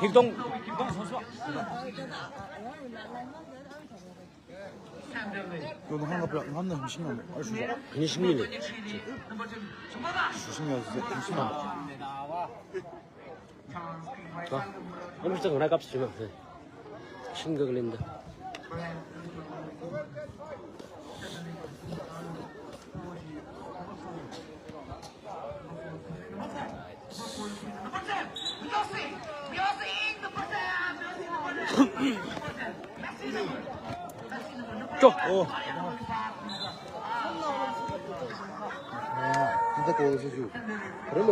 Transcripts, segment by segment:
백동 선수. 이거 한번 힘신나 알수 있어. 그냥 신기해. 신기하지. 힘신나. 엄청 그날 값이 주면 신거 걸린다. 줘. 진짜 고소주. 그러면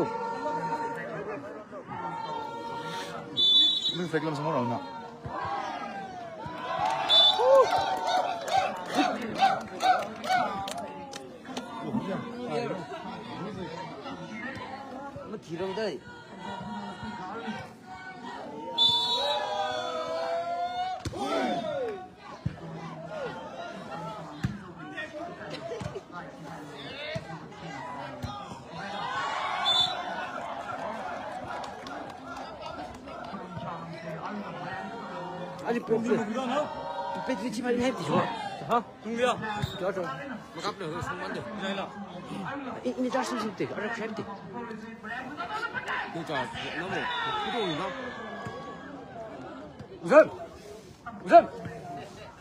이거 백람 상관 없나? 뭐 기름다. 아니 빼지 치마 좀 해도 좋아. hả? Không biết. Cho rồi. Mà cắp được không bắn được. Đây là. Ini jar sih sih, ada keren sih. Ini jar, nama. Itu enggak. Uzan. Uzan.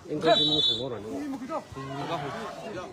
Ini kan cuma semua orang. Ini mau kita. Enggak. Ya.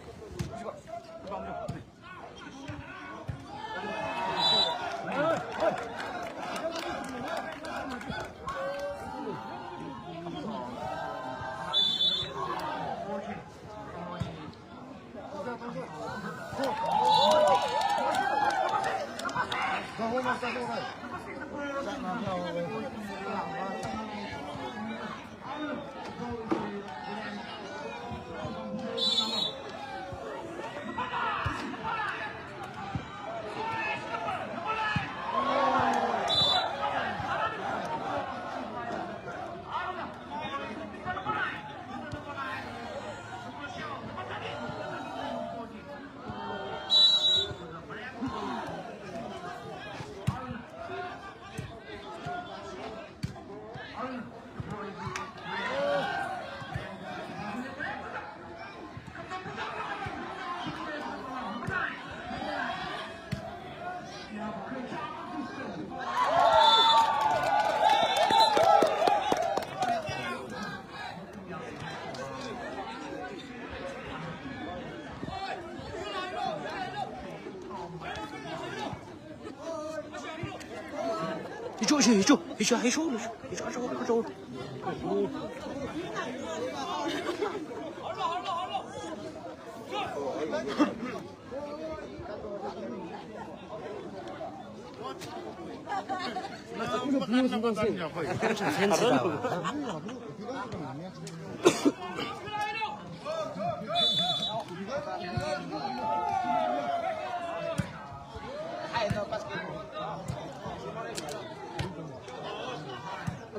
이쪽 해줘.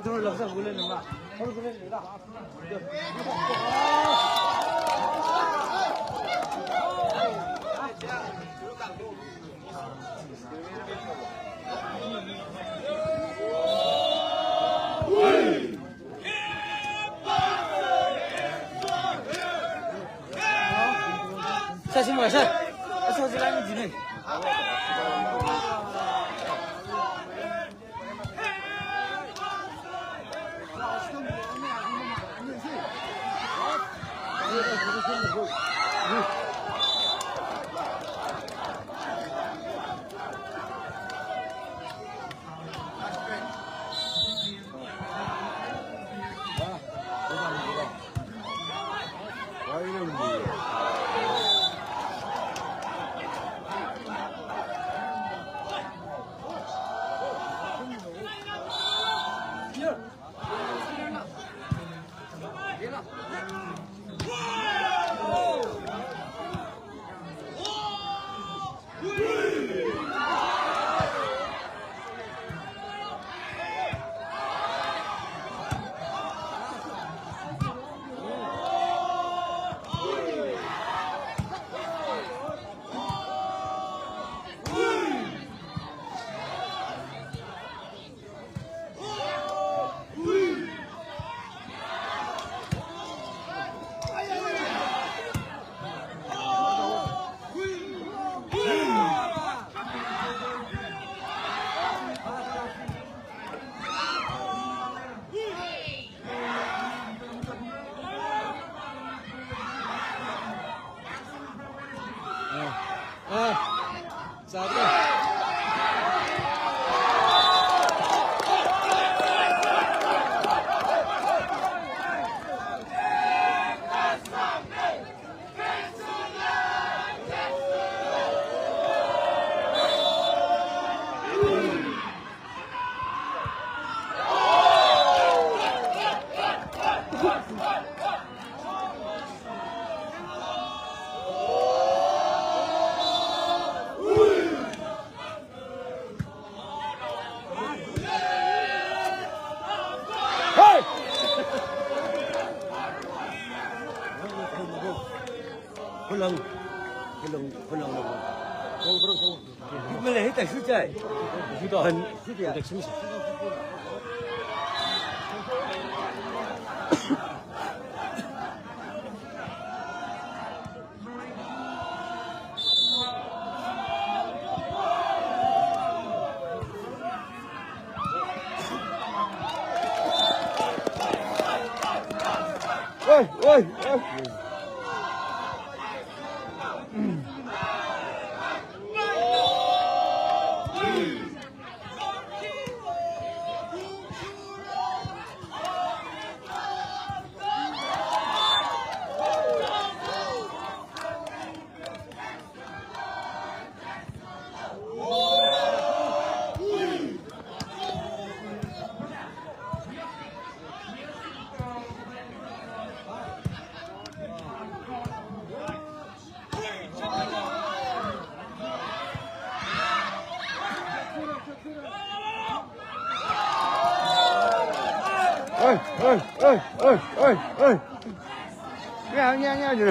Thôi làm sao lên được mà. Thôi lên được đó. Được. Sao xin mời sao? Sao xin làm gì này? 混冷，你们来带水在，知道很得清醒。喂。你这。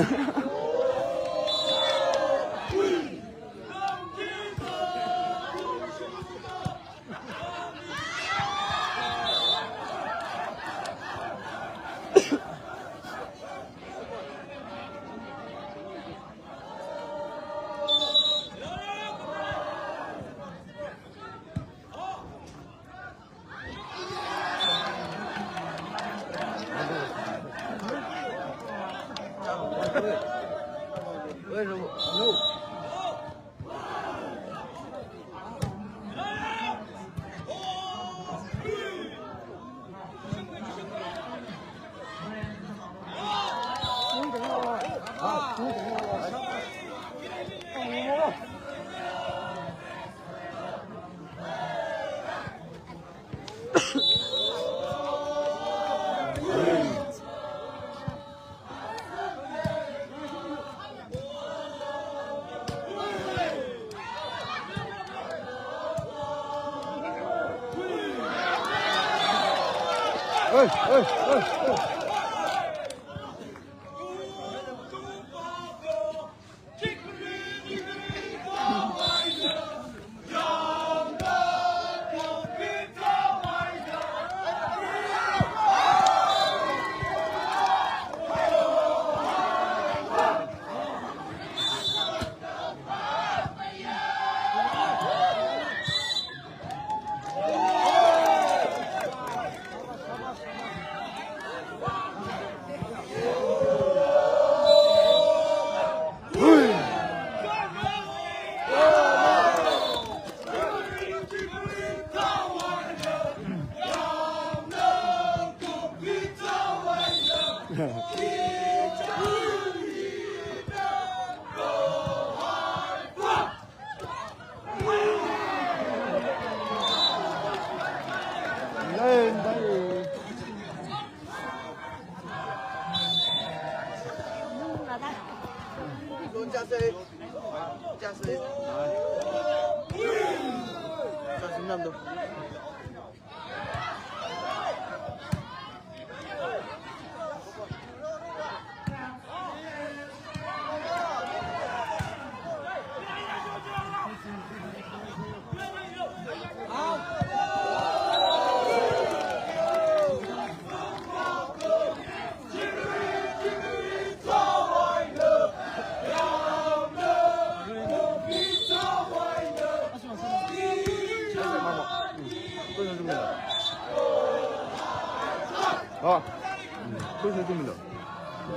为什么 ？No。벌써줍니다.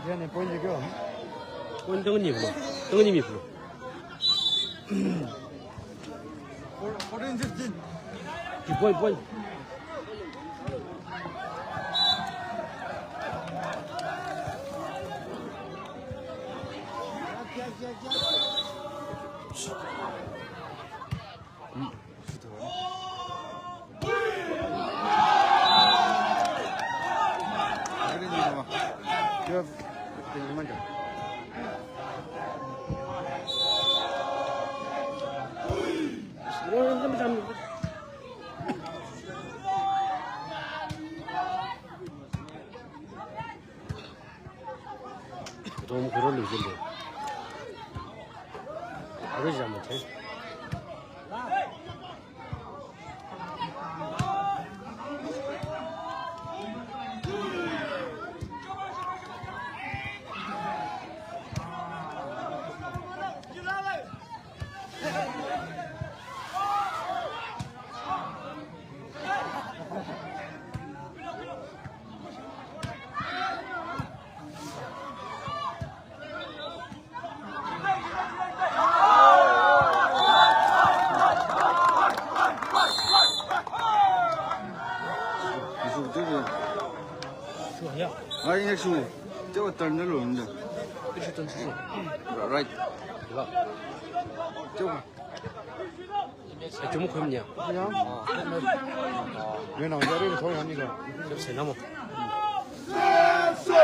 걔네 보이는 거. 원정은이 불러. 정은님이 불러. 오렌지. 번. 对，慢点。我那么长。我们回到六斤多，还是这么吃。啊，应该是这个等着轮着。必须等吃。Right。对吧？这个。怎么回不了？그냥. 왜 남자를 소리 합니까? 세 나무. 쏘.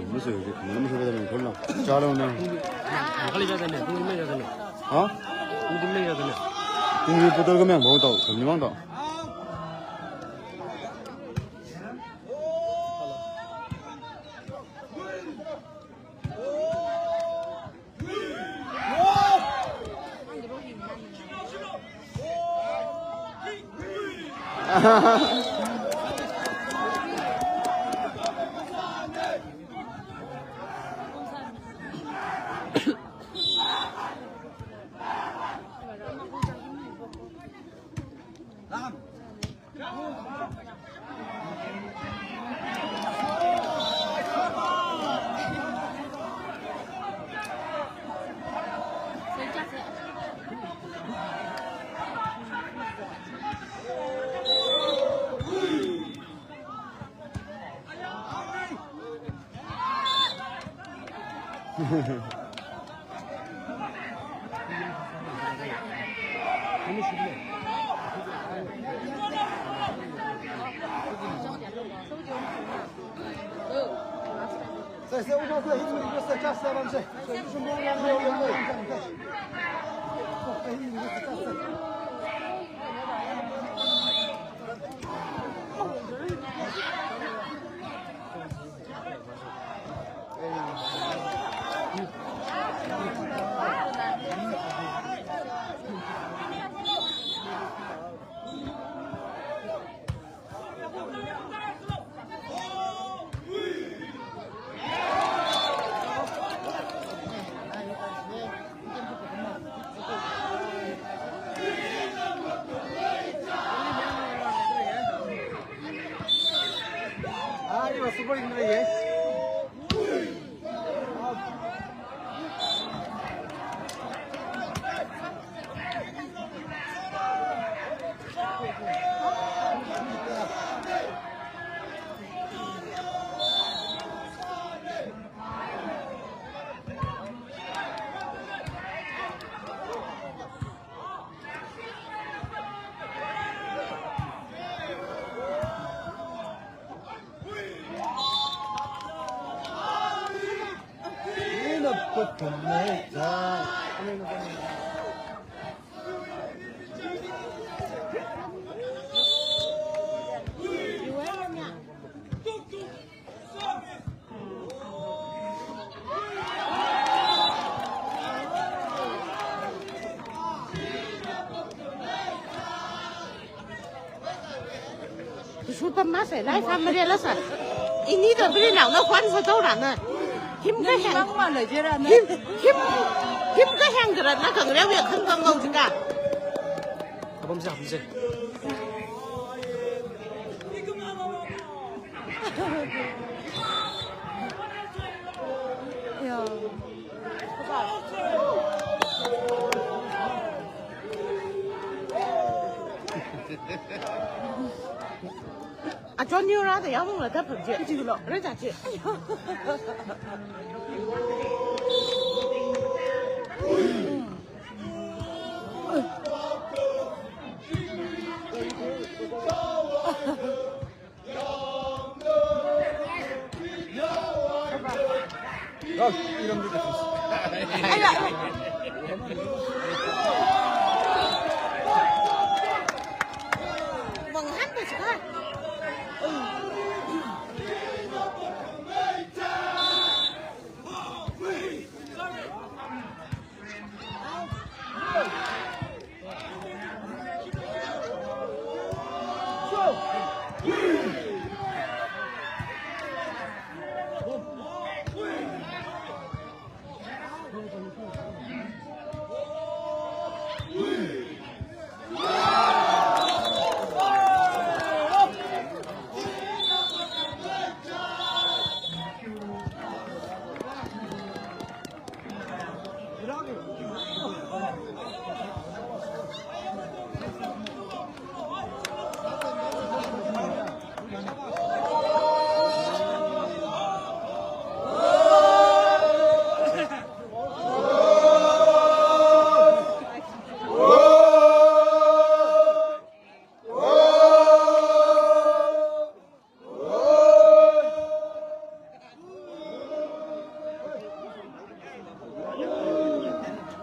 무슨 요새 너무 소리하면 골라. 잘하면. 나갈리 자다네. 공기 자다네. 어? 공기 자다네. 공기 부들으면 뭐도 금리만다. ชุดปั๊มมาใส่ไล่ทำมาเรียนแล้วสัอีนี้เดินไปในหนังแล้วควันเขาเจ้าหนังน่ะคิมก็แห้งมาเลยเจ้าหนังคิมก็แห้งกระนั้นถึงแล้วเวียขึ้นกองงจิงกะผมจะผมจะ啊，叫牛肉的要弄了，他不接，这个了，人家接。哎呀！猛喊的是看。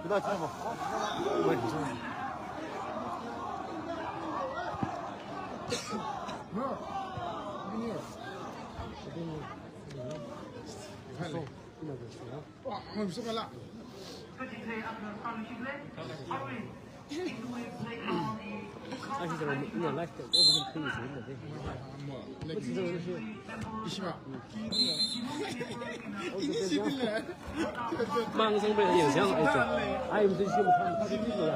不要听吗？我也听。哇，我们说完了。而且这个你要来，我们可以说的对。我知道那些，一起吧。马上被影响了，哎，我们这些他的这个呀。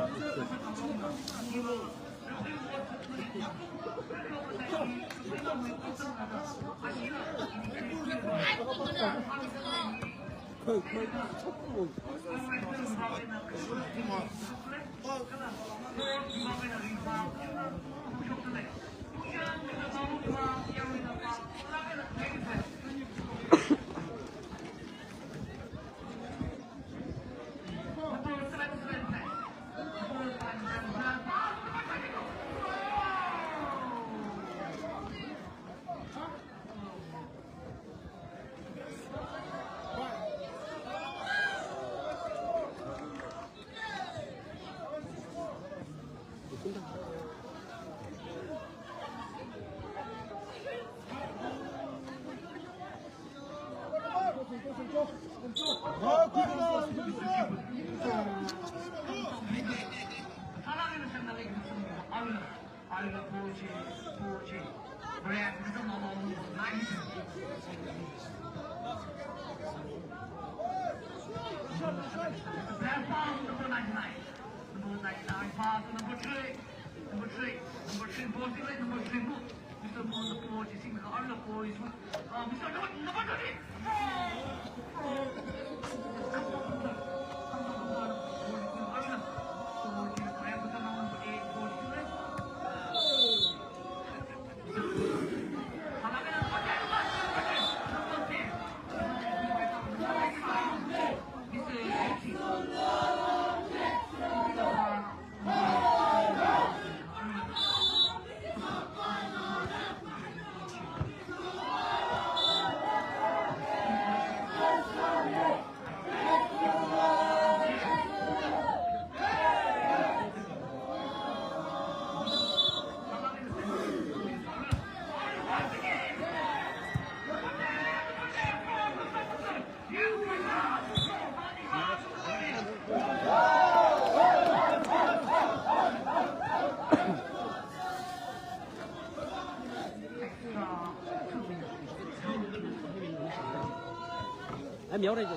瞄了就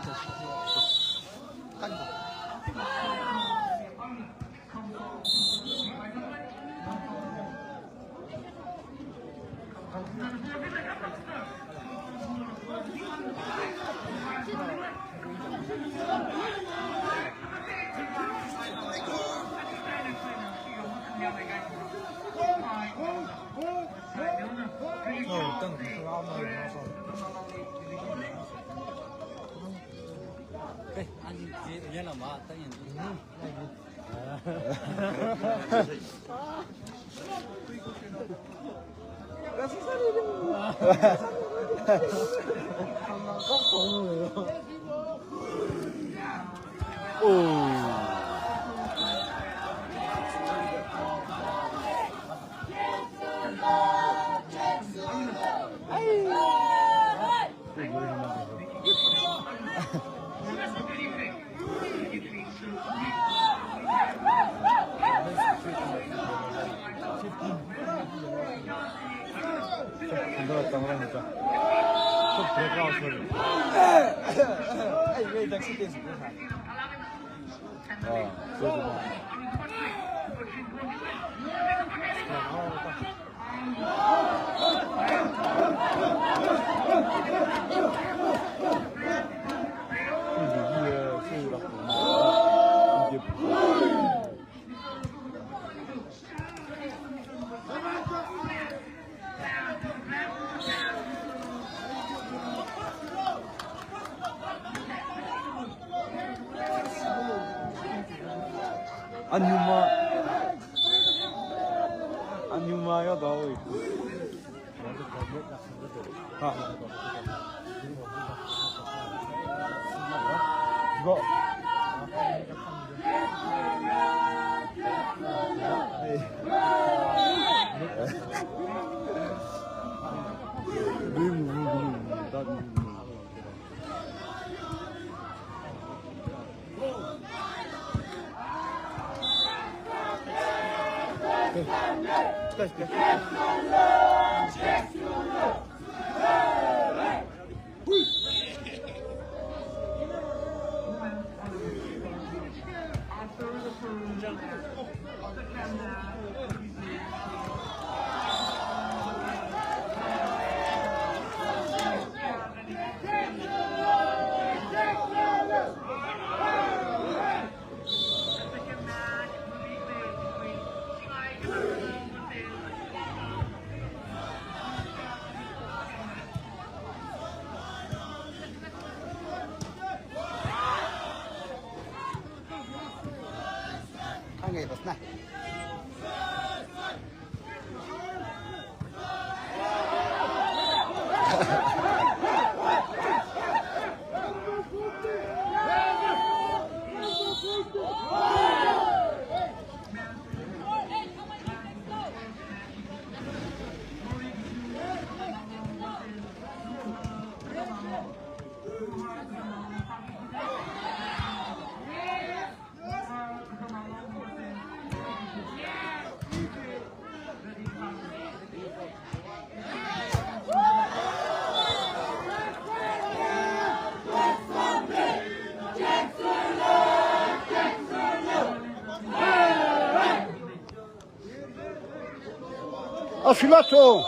干吧。哦，等是阿妈人说。对，俺这演了嘛，等人。너 당황하니까 또 브레이크아웃 소리. 아니 왜 낚시 댄스 못 하? 그래도 뭐. 이게 소리라고. 이게 안유마야 나오고 있고. 이거. 한개 입었나? Afilatu!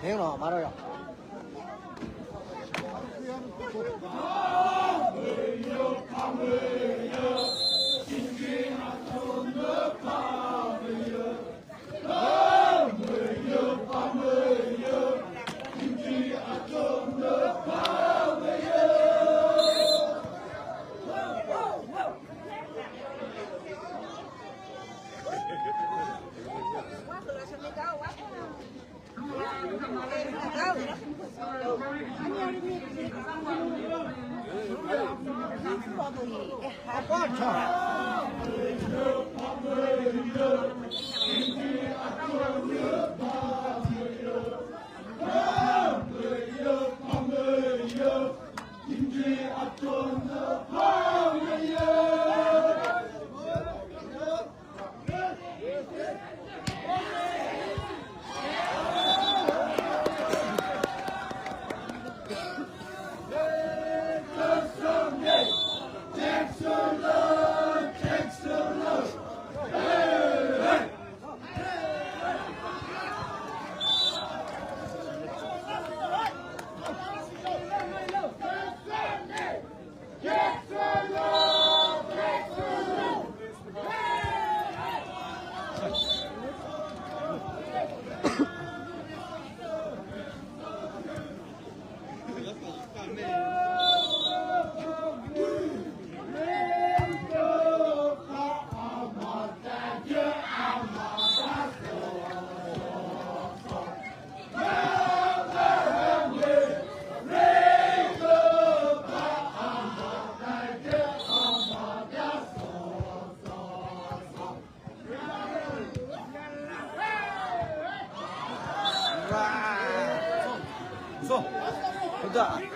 내가 말아요.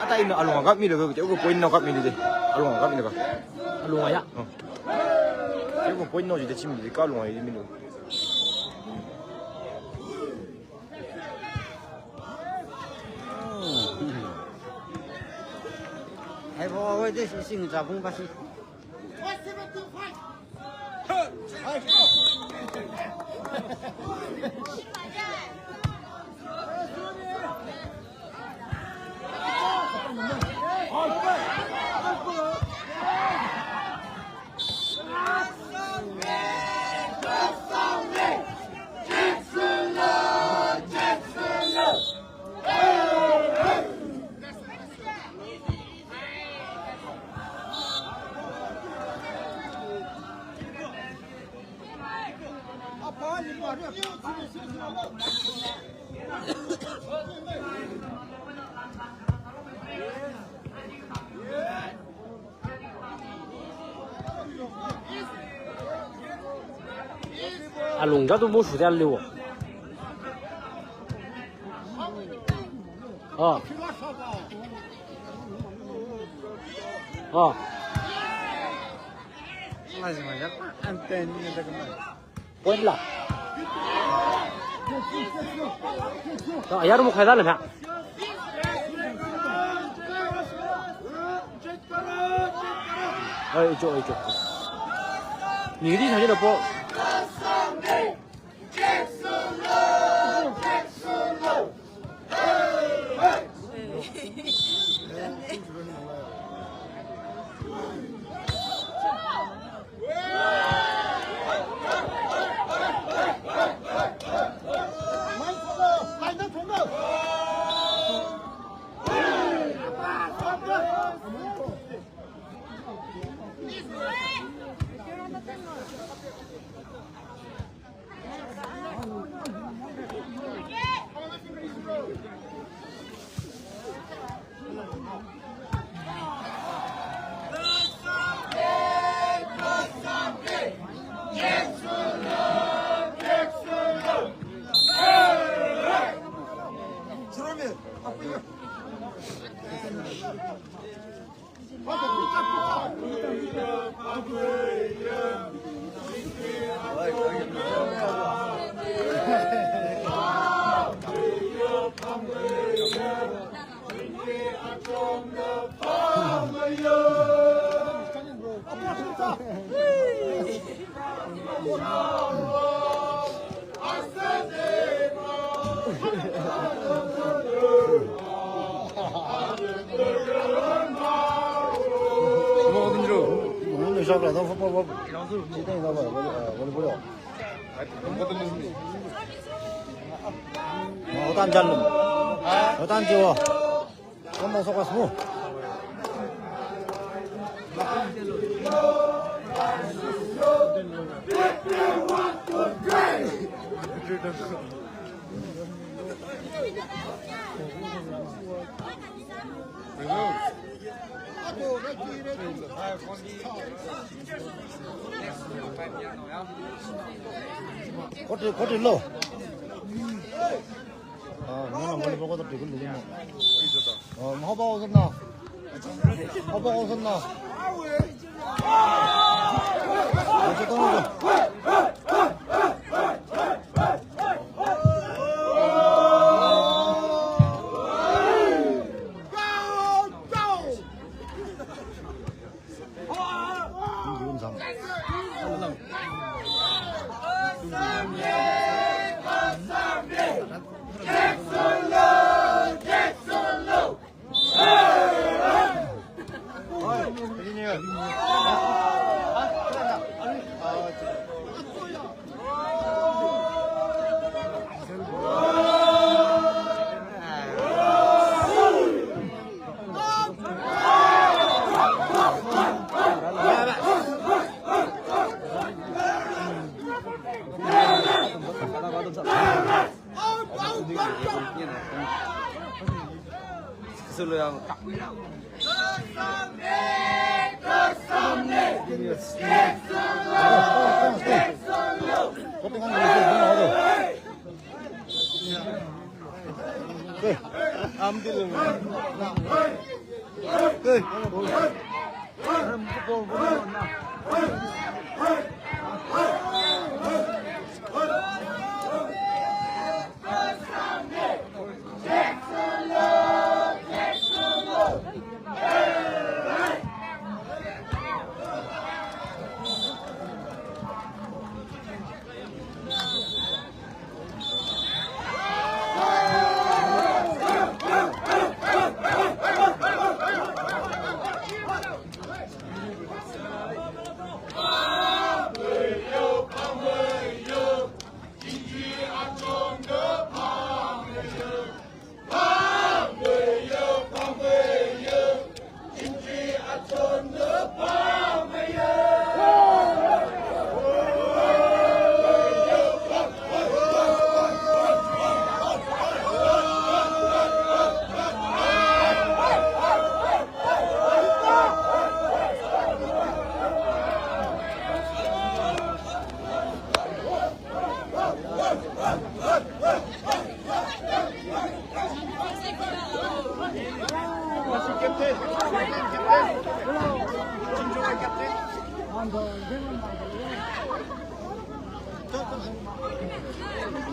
Ata ino alung agak mi le ko ko poin no agak mi de alung agak mi de ka alung ya ko poin no de chim de ka alung ai mi no ai bo ơi đây sinh ra cũng bác sĩ 알롱 자도 뭐 수대 알려고 Mas já anteninha da câmera. Quên là 자, 야로 뭐 가야 되나? 이쪽. 니들이 사진을 보. 뭐 어딘지로 受不了，都不，今天到我不了。어떤 잘름, 어떤 지워, 한번 섞어서. 꼬리 로. 누나 머리 먹어도 되고 누구나. 허벅 웃었나? 허벅 웃었나? 어쨌든 김기훈상. Solo yang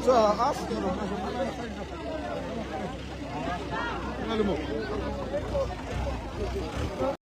자, 앞으로.